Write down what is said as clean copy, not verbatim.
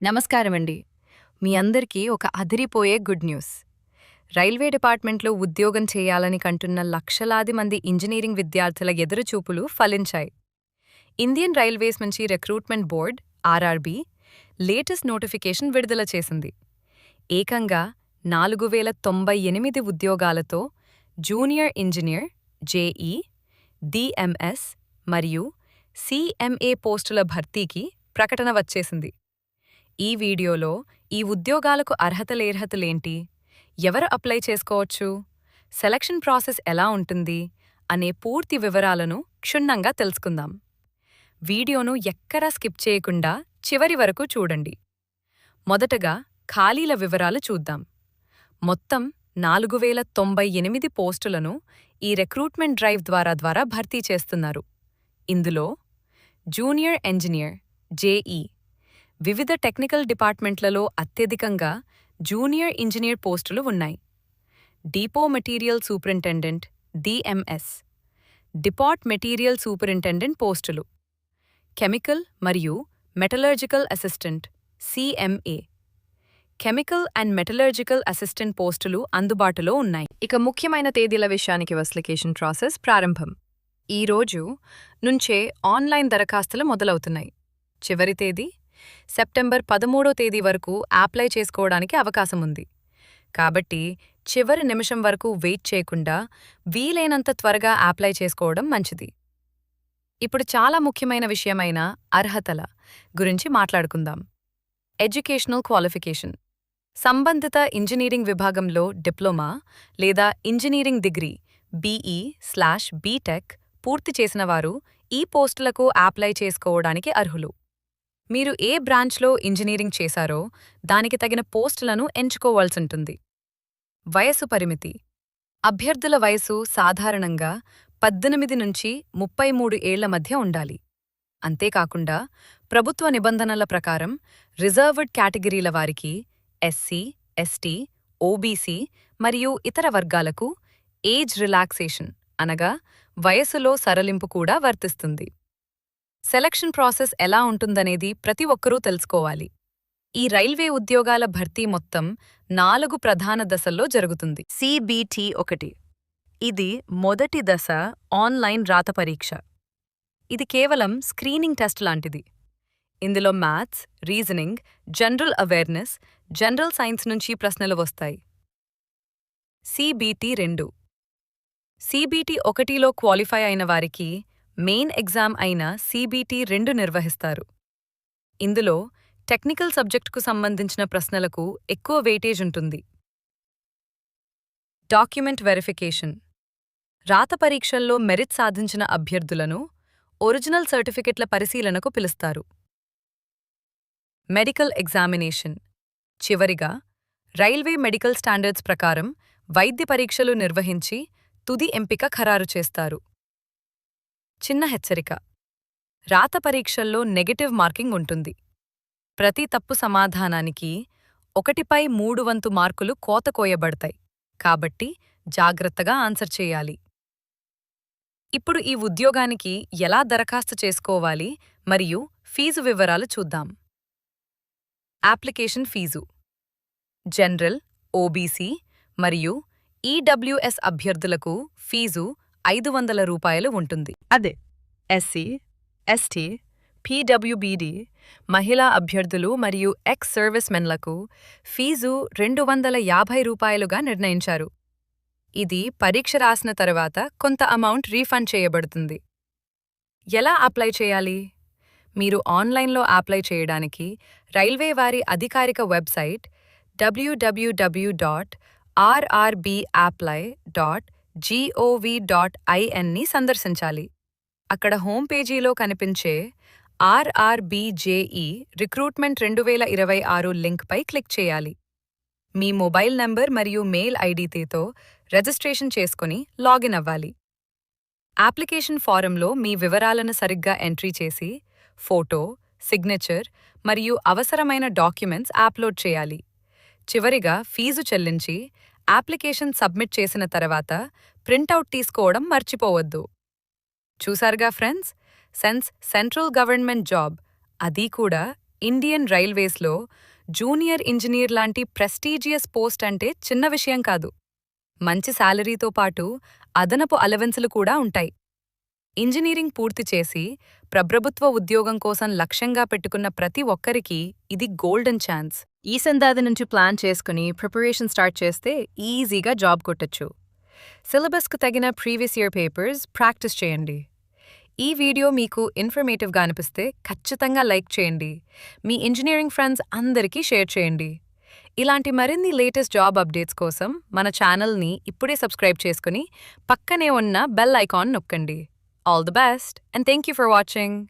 నమస్కారమండి. మీ అందరికీ ఒక అదిరిపోయే గుడ్ న్యూస్. రైల్వే డిపార్ట్మెంట్లో ఉద్యోగం చేయాలని కంటున్న లక్షలాది మంది ఇంజినీరింగ్ విద్యార్థుల ఎదురుచూపులు ఫలించాయి. ఇండియన్ రైల్వేస్ నుంచి recruitment board RRB latest notification విడుదల చేసింది. ఏకంగా 4098 ఉద్యోగాలతో జూనియర్ ఇంజనీర్ జేఈ, డిఎంఎస్ మరియు సిఎంఏ పోస్టుల భర్తీకి ప్రకటన వచ్చేసింది. ఈ వీడియోలో ఈ ఉద్యోగాలకు అర్హతలేంటి, ఎవరు అప్లై చేసుకోవచ్చు, సెలక్షన్ ప్రాసెస్ ఎలా ఉంటుంది అనే పూర్తి వివరాలను క్షుణ్ణంగా తెలుసుకుందాం. వీడియోను ఎక్కడా స్కిప్ చేయకుండా చివరి వరకు చూడండి. మొదటగా ఖాళీల వివరాలు చూద్దాం. మొత్తం 4098 పోస్టులను ఈ రిక్రూట్మెంట్ డ్రైవ్ ద్వారా భర్తీ చేస్తున్నారు. ఇందులో జూనియర్ ఇంజనీర్ జేఈ వివిధ టెక్నికల్ డిపార్ట్మెంట్లలో అత్యధికంగా జూనియర్ ఇంజనీర్ పోస్టులు ఉన్నాయి. Depot material superintendent DMs, depart material superintendent పోస్టులు, కెమికల్ మరియు metallurgical assistant CMA, chemical and metallurgical assistant పోస్టులు అందుబాటులో ఉన్నాయి. ఇక ముఖ్యమైన తేదీల విషయానికి అప్లికేషన్ ప్రాసెస్ ప్రారంభం. ఈ రోజు నుంచే ఆన్లైన్ దరఖాస్తులు మొదలవుతున్నాయి. చివరి తేదీ సెప్టెంబర్ 13 వరకు అప్లై చేసుకోవడానికి అవకాశం ఉంది. కాబట్టి చివరి నిమిషం వరకు వెయిట్ చేయకుండా వీలైనంత త్వరగా అప్లై చేసుకోవడం మంచిది. ఇప్పుడు చాలా ముఖ్యమైన విషయమైన అర్హతల గురించి మాట్లాడుకుందాం. Educational qualification. సంబంధిత ఇంజనీరింగ్ విభాగంలో డిప్లొమా లేదా ఇంజనీరింగ్ డిగ్రీ BE/BTech పూర్తి చేసినవారు ఈ పోస్టులకు అప్లై చేసుకోవడానికి అర్హులు. మీరు ఏ బ్రాంచ్లో ఇంజనీరింగ్ చేశారో దానికి తగిన పోస్టులను ఎంచుకోవాల్సుంటుంది. వయసు పరిమితి. అభ్యర్థుల వయసు సాధారణంగా 18 నుంచి 33 ఏళ్ల మధ్య ఉండాలి. అంతేకాకుండా ప్రభుత్వ నిబంధనల ప్రకారం రిజర్వ్డ్ కేటగిరీల వారికి, ఎస్సీ, ఎస్టీ, ఓబీసీ మరియు ఇతర వర్గాలకు ఏజ్ రిలాక్సేషన్ అనగా వయసులో సడలింపు కూడా వర్తిస్తుంది. సెలక్షన్ ప్రాసెస్ ఎలా ఉంటుందనేది ప్రతి ఒక్కరూ తెలుసుకోవాలి. ఈ రైల్వే ఉద్యోగాల భర్తీ మొత్తం 4 ప్రధాన దశల్లో జరుగుతుంది. CBT-1. ఇది మొదటి దశ ఆన్లైన్ రాత పరీక్ష. ఇది కేవలం స్క్రీనింగ్ టెస్ట్ లాంటిది. ఇందులో maths, reasoning, general awareness, general science నుంచి ప్రశ్నలు వస్తాయి. CBT-2. CBT-1లో క్వాలిఫై అయిన వారికి మెయిన్ ఎగ్జామ్ అయిన CBT-2 నిర్వహిస్తారు. ఇందులో టెక్నికల్ సబ్జెక్టుకు సంబంధించిన ప్రశ్నలకు ఎక్కువ వెయిటేజ్ ఉంటుంది. Document verification. రాత పరీక్షల్లో మెరిట్ సాధించిన అభ్యర్థులను ఒరిజినల్ సర్టిఫికెట్ల పరిశీలనకు పిలుస్తారు. Medical examination. చివరిగా రైల్వే మెడికల్ స్టాండర్డ్స్ ప్రకారం వైద్య పరీక్షలు నిర్వహించి తుది ఎంపిక ఖరారు చేస్తారు. చిన్న హెచ్చరిక. రాత పరీక్షల్లో నెగెటివ్ మార్కింగ్ ఉంటుంది. ప్రతి తప్పు సమాధానానికి 1/3 మార్కులు కోత కోయబడతాయి. కాబట్టి జాగ్రత్తగా ఆన్సర్ చేయాలి. ఇప్పుడు ఈ ఉద్యోగానికి ఎలా దరఖాస్తు చేసుకోవాలి మరియు ఫీజు వివరాలు చూద్దాం. Application fee. జనరల్, ఓబీసీ మరియు ఈడబ్ల్యూఎస్ అభ్యర్థులకు ఫీజు ₹500 ఉంటుంది. అదే ఎస్సీ, ఎస్టీ, పీడబ్ల్యూబీడీ, మహిళా అభ్యర్థులు మరియు ఎక్స్ సర్వీస్ మెన్లకు ఫీజు ₹250గా నిర్ణయించారు. ఇది పరీక్ష రాసిన తర్వాత కొంత అమౌంట్ రీఫండ్ చేయబడుతుంది. ఎలా అప్లై చేయాలి? మీరు ఆన్లైన్లో అప్లై చేయడానికి రైల్వే వారి అధికారిక వెబ్సైట్ www.rrbapply.gov.in ని సందర్శించాలి. అక్కడ హోమ్ పేజీలో కనిపించే RRBJE రిక్రూట్మెంట్ 2026 లింక్పై క్లిక్ చేయాలి. మీ మొబైల్ నంబర్ మరియు మెయిల్ ఐడితో రిజిస్ట్రేషన్ చేసుకుని లాగిన్ అవ్వాలి. అప్లికేషన్ ఫారంలో మీ వివరాలను సరిగ్గా ఎంట్రీ చేసి ఫోటో, సిగ్నేచర్ మరియు అవసరమైన డాక్యుమెంట్స్ అప్లోడ్ చేయాలి. చివరిగా ఫీజు చెల్లించి అప్లికేషన్ సబ్మిట్ చేసిన తర్వాత ప్రింటౌట్ తీసుకోవడం మర్చిపోవద్దు. చూసారుగా ఫ్రెండ్స్, సెంట్రల్ గవర్నమెంట్ జాబ్, అదీ కూడా ఇండియన్ రైల్వేస్లో జూనియర్ ఇంజనీర్ లాంటి ప్రెస్టీజియస్ పోస్ట్ అంటే చిన్న విషయం కాదు. మంచి శాలరీతో పాటు అదనపు అలవెన్సులు కూడా ఉంటాయి. ఇంజనీరింగ్ పూర్తి చేసి ప్రభుత్వ ఉద్యోగం కోసం లక్ష్యంగా పెట్టుకున్న ప్రతి ఒక్కరికి ఇది గోల్డెన్ ఛాన్స్. ఈ సందాది నుంచి ప్లాన్ చేసుకుని ప్రిపరేషన్ స్టార్ట్ చేస్తే ఈజీగా జాబ్ కొట్టొచ్చు. సిలబస్కు తగిన ప్రీవియస్ ఇయర్ పేపర్స్ ప్రాక్టీస్ చేయండి. ఈ వీడియో మీకు ఇన్ఫర్మేటివ్గా అనిపిస్తే ఖచ్చితంగా లైక్ చేయండి. మీ ఇంజనీరింగ్ ఫ్రెండ్స్ అందరికీ షేర్ చేయండి. ఇలాంటి మరిన్ని లేటెస్ట్ జాబ్ అప్డేట్స్ కోసం మన ఛానల్ని ఇప్పుడే సబ్స్క్రైబ్ చేసుకుని పక్కనే ఉన్న బెల్ ఐకాన్ నొక్కండి. All the best, and thank you for watching.